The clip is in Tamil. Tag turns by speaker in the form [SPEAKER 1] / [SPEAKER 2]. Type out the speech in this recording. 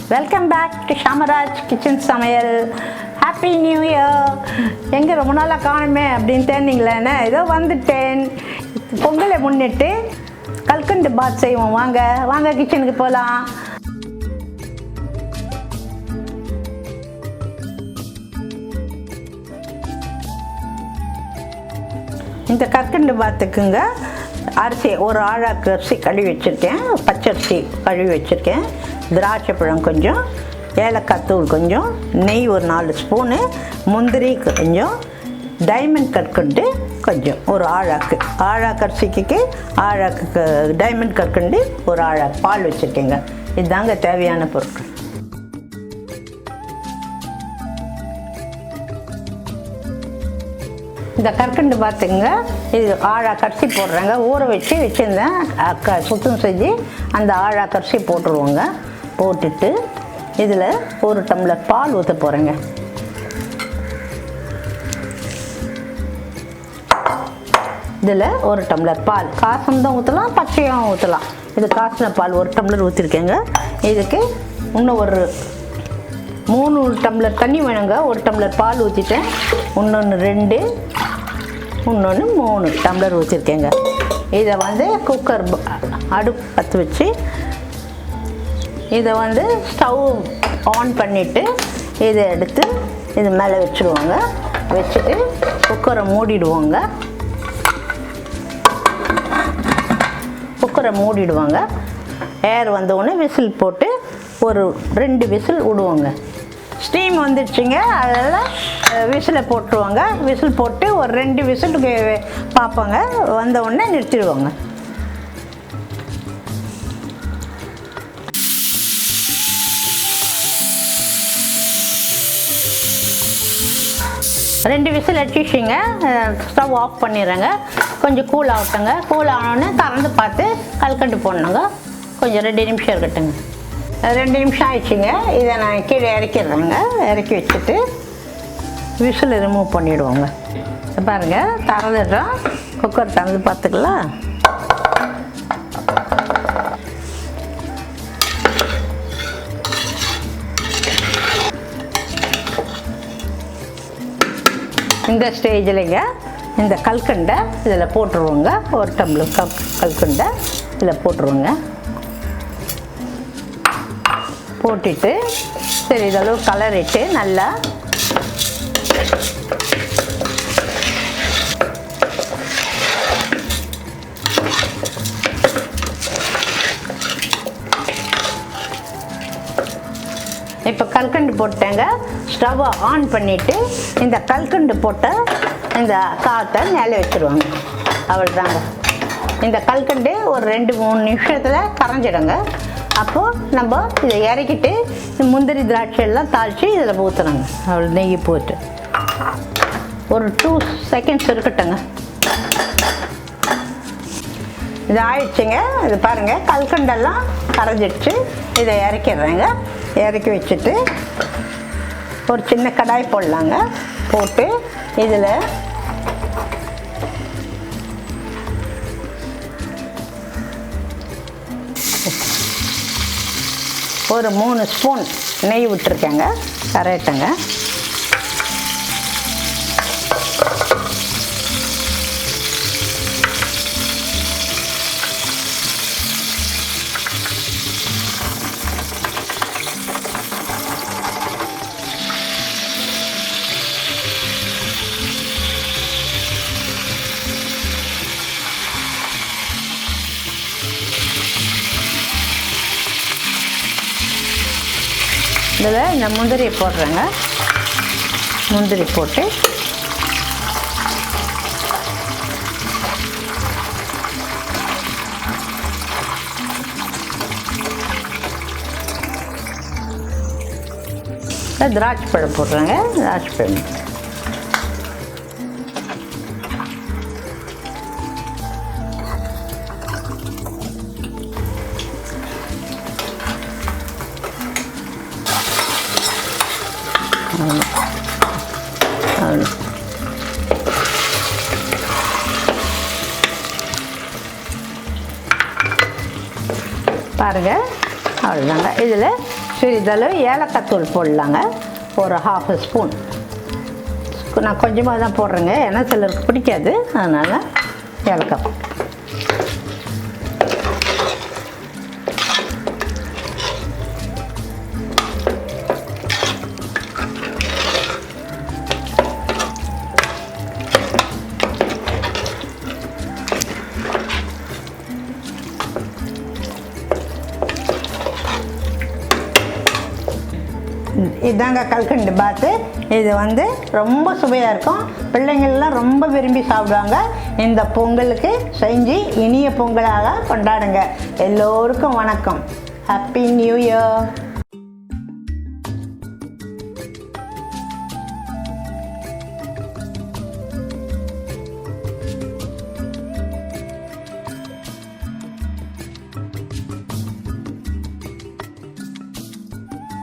[SPEAKER 1] Welcome back to Shamaraj Kitchen Samayal. Happy New Year. எங்க ரொம்ப நாளா காணுமே அப்படினு தேனிங்களேனே இதோ வந்துட்டேன். பொங்கலை முன்னிட்டு கல்கண்டு பாத் செய்வோம். வாங்க கிச்சனுக்கு போலாம். இந்த கல்கண்டு பாத்துக்குங்க அரிசி ஒரு ஆழாக்கு அரிசி கழுவி வச்சுருக்கேன், பச்சரிசி கழுவி வச்சுருக்கேன், திராட்சை பழம் கொஞ்சம், ஏலக்காய் தூள் கொஞ்சம், நெய் ஒரு 4 ஸ்பூனு, முந்திரி கொஞ்சம், டைமண்ட் கற்கண்டு கொஞ்சம் ஒரு ஆழாக்கு அரிசிக்கு ஆழாக்கு டைமண்ட் கற்கண்டு ஒரு ஆழாக்கு பால் வச்சுருக்கேங்க. இதுதாங்க தேவையான பொருட்கள். இந்த கற்கண்டு பார்த்துங்க, இது கரிசி போடுறாங்க. ஊற வச்சுருந்தேன், சுத்தம் செஞ்சு அந்த கரிசி போட்டுருவோங்க. போட்டுட்டு இதில் 1 டம்ளர் பால் ஊற்ற போகிறேங்க. இதில் 1 டம்ளர் பால் காசம்தான் ஊற்றலாம், பச்சையும் ஊற்றலாம். இது காசின பால் 1 டம்ளர் ஊற்றிருக்கேங்க. இதுக்கு இன்னும் ஒரு 3 டம்ளர் தண்ணி வேணுங்க. 1 டம்ளர் பால் ஊற்றிட்டேன், இன்னொன்று 2, இன்னொன்று 3 டம்ளர் ஊற்றிருக்கேங்க. இதை குக்கர் அடுப்பு பற்ற வச்சு இதை ஸ்டவ் ஆன் பண்ணிவிட்டு இதை எடுத்து இது மேலே வச்சுடுவோங்க. வச்சுட்டு குக்கரை மூடிடுவோங்க. ஏர் வந்தவுடனே விசில் போட்டு ஒரு 2 விசில் விடுவோங்க. ஸ்டீம் வந்துடுச்சுங்க, அதெல்லாம் விசிலை போட்டுருவாங்க. விசில் போட்டு ஒரு 2 விசிலுக்கு பார்ப்பாங்க. வந்த உடனே நிறுத்திடுவாங்க. ரெண்டு விசில் அடிச்சிங்க, ஸ்டவ் ஆஃப் பண்ணிடுறேங்க. கொஞ்சம் கூல் ஆகட்டுங்க. கூல் ஆனோடனே திறந்து பார்த்து கல்கண்டு போடணுங்க. கொஞ்சம் 2 நிமிஷம் இருக்கட்டுங்க. 2 நிமிஷம் ஆயிடுச்சுங்க. இதை நான் கீழே இறக்கிடுறேங்க. இறக்கி வச்சுட்டு விசில் ரிமூவ் பண்ணிவிடுவோங்க. பாருங்கள், திறந்துடுறோம். குக்கர் திறந்து பார்த்துக்கலாம். இந்த ஸ்டேஜில்ங்க இந்த கல்கண்டை இதில் போட்டுருவோங்க. 1 டம்ளர் கல்கண்டை இதில் போட்டுருவோங்க. போட்டுட்டு சரி இதளவு கலரிட்டு நல்லா இப்போ கல்கண்டு போட்டேங்க. ஸ்டவ்வை ஆன் பண்ணிவிட்டு இந்த கல்கண்டு போட்ட இந்த காற்றை மேலே வச்சுருவாங்க. அவ்வளோதாங்க. இந்த கல்கண்டு ஒரு 2-3 நிமிஷத்தில் கரைஞ்சிடுங்க. அப்போது நம்ம இதை இறக்கிட்டு முந்திரி திராட்சை எல்லாம் தாளித்து இதில் ஊற்றுறாங்க. அவ்வளோ நெய் போட்டு ஒரு 2 செகண்ட்ஸ் இருக்கட்டுங்க. இது ஆயிடுச்சுங்க. இது பாருங்கள், கல்கண்டெல்லாம் கரைஞ்சிடுச்சு. இதை இறக்கிடுறேங்க. இறக்கி வச்சுட்டு ஒரு சின்ன கடாய் போடலாங்க. போட்டு இதில் ஒரு 3 ஸ்பூன் நெய் விட்டுருக்கேங்க. கரெக்டுங்க. இதில் இந்த முந்திரி போடுறேங்க. முந்திரி போட்டு திராட்சை பழம் போடுறேங்க. திராட்சை பழம் பாருங்கள், அவ்வளோதாங்க. இதில் சிறிதளவு ஏலக்காய் தூள் போடலாங்க. ஒரு 1/2 ஸ்பூன். நான் கொஞ்சமாக தான் போடுறேங்க, ஏன்னா சிலருக்கு பிடிக்காது, அதனால் ஏலக்காய். இதாங்க கல்கண்டு பாத்து. இது ரொம்ப சுவையாக இருக்கும். பிள்ளைங்கள்லாம் ரொம்ப விரும்பி சாப்பிடுவாங்க. இந்த பொங்கலுக்கு செஞ்சு இனிய பொங்கலாக கொண்டாடுங்க. எல்லோருக்கும் வணக்கம். Happy new year.